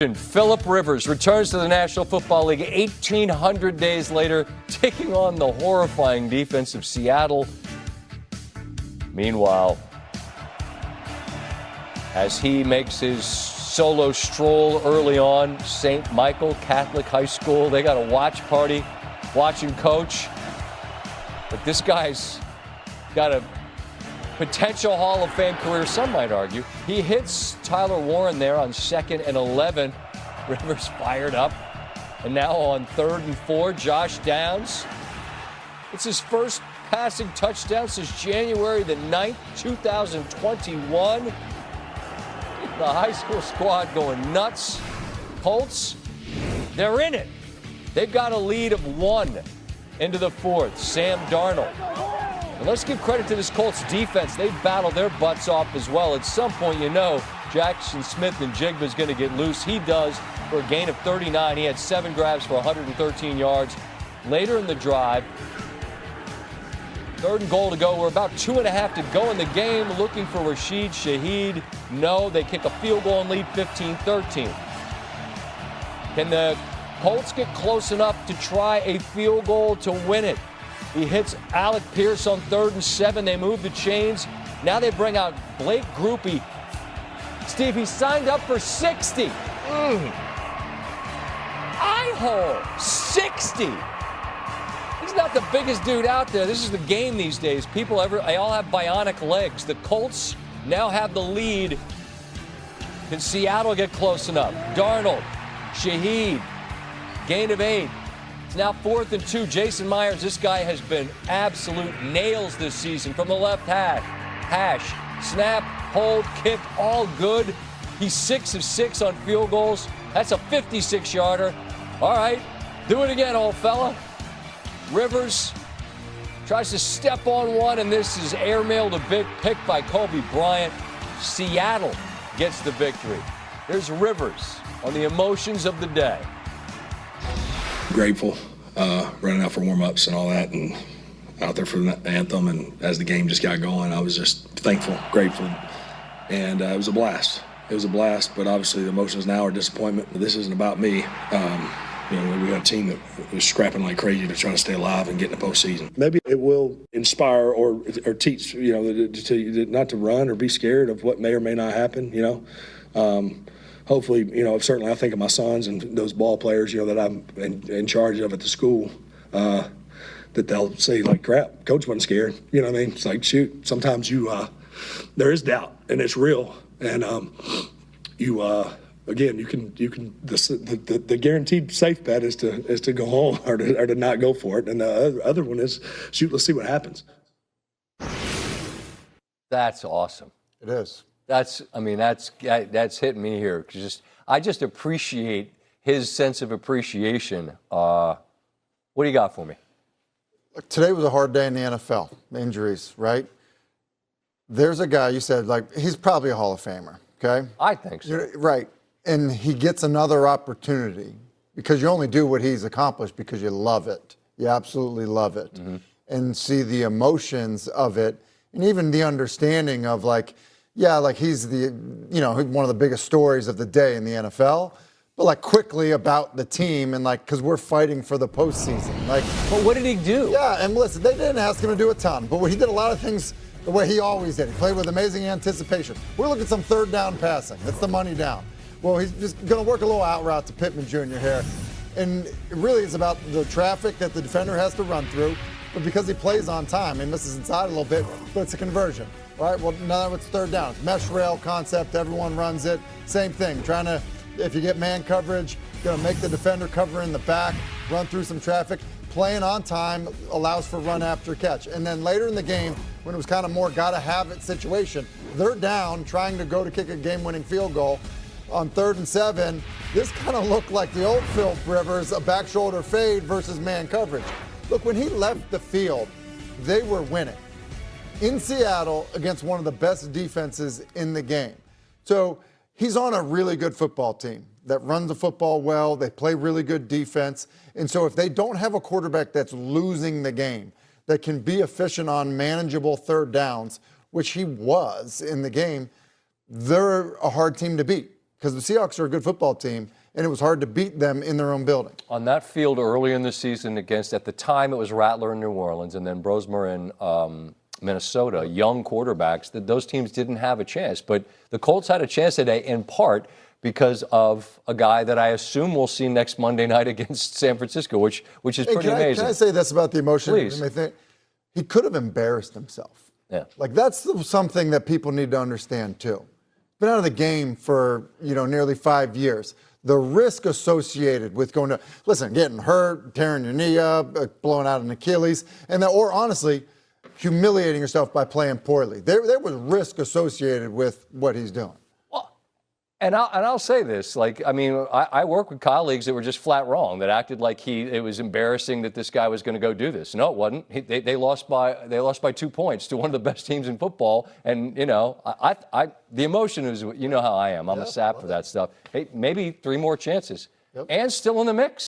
Phillip Rivers returns to the National Football League 1,800 days later, taking on the horrifying defense of Seattle. Meanwhile, as he makes his solo stroll early on, St. Michael Catholic High School, they got a watch party, watching coach. But this guy's got a potential Hall of Fame career, some might argue. He hits Tyler Warren there on 2nd and 11. Rivers fired up. And now on 3rd and 4, Josh Downs. It's his first passing touchdown since January the 9th, 2021. The high school squad going nuts. Colts, they're in it. They've got a lead of 1 into the 4th. Sam Darnold. And let's give credit to this Colts defense. They battled their butts off as well. At some point, you know, Jackson Smith and Jigba's going to get loose. He does for a gain of 39. He had 7 grabs for 113 yards. Later in the drive, 3rd and goal to go. We're about 2.5 to go in the game. Looking for Rashid Shaheed. No, they kick a field goal and lead 15-13. Can the Colts get close enough to try a field goal to win it? He hits Alec Pierce on 3rd and 7. They move the chains. Now they bring out Blake Groupie. Steve, he signed up for 60. Eye hole, 60. He's not the biggest dude out there. This is the game these days. They all have bionic legs. The Colts now have the lead. Can Seattle get close enough? Darnold, Shaheed, gain of 8. It's now 4th and 2. Jason Myers, this guy has been absolute nails this season from the left hash. Snap, hold, kick, all good. He's 6 of 6 on field goals. That's a 56-yarder. All right, do it again, old fella. Rivers tries to step on one, and this is airmailed a big pick by Kobe Bryant. Seattle gets the victory. There's Rivers on the emotions of the day. Grateful, running out for warm-ups and all that, and out there for the anthem. And as the game just got going, I was just thankful, grateful, and it was a blast. It was a blast, but obviously the emotions now are disappointment. But this isn't about me. We got a team that is scrapping like crazy to try to stay alive and get in the postseason. Maybe it will inspire or teach, to not to run or be scared of what may or may not happen. Hopefully, certainly I think of my sons and those ball players, that I'm in charge of at the school, that they'll say, like, crap, coach wasn't scared. You know what I mean? It's like, shoot, sometimes there is doubt, and it's real. And the guaranteed safe bet is to go home or to not go for it. And the other one is, shoot, let's see what happens. That's awesome. It is. That's hitting me here. I just appreciate his sense of appreciation. What do you got for me? Today was a hard day in the NFL. Injuries, right? There's a guy, you said, he's probably a Hall of Famer, okay? I think so. Right. And he gets another opportunity because you only do what he's accomplished because you love it. You absolutely love it. Mm-hmm. And see the emotions of it and even the understanding of he's one of the biggest stories of the day in the NFL, but quickly about the team and because we're fighting for the postseason. But what did he do? Yeah, and listen, they didn't ask him to do a ton, but he did a lot of things the way he always did. He played with amazing anticipation. We're looking at some 3rd down passing. That's the money down. Well, he's just going to work a little out route to Pittman Jr. here. And it really is about the traffic that the defender has to run through. But because he plays on time, he misses inside a little bit, but it's a conversion. All right, well, now it's 3rd down. It's mesh rail concept. Everyone runs it. Same thing. If you get man coverage, going to make the defender cover in the back, run through some traffic. Playing on time allows for run after catch. And then later in the game, when it was kind of more gotta-have-it situation, they're down trying to go to kick a game-winning field goal. On 3rd and 7, this kind of looked like the old Phillip Rivers, a back shoulder fade versus man coverage. Look, when he left the field, they were winning in Seattle against one of the best defenses in the game. So he's on a really good football team that runs the football well. They play really good defense. And so if they don't have a quarterback that's losing the game, that can be efficient on manageable 3rd downs, which he was in the game, they're a hard team to beat. because the Seahawks are a good football team, and it was hard to beat them in their own building. On that field early in the season against, at the time, it was Rattler in New Orleans and then Brosmer in Minnesota, young quarterbacks, that those teams didn't have a chance. But the Colts had a chance today in part because of a guy that I assume we'll see next Monday night against San Francisco, which is pretty amazing. Can I say this about the emotion? Please. He could have embarrassed himself. Yeah. Like, that's something that people need to understand, too. Been out of the game for, nearly 5 years. The risk associated with getting hurt, tearing your knee up, blowing out an Achilles, or honestly, humiliating yourself by playing poorly. There was risk associated with what he's doing. And I'll say this, I work with colleagues that were just flat wrong, that acted like it was embarrassing that this guy was going to go do this. No, it wasn't. They lost by 2 points to one of the best teams in football. And, the emotion is, how I am. I'm a sap for that stuff. Hey, maybe 3 more chances. Yep. And still in the mix.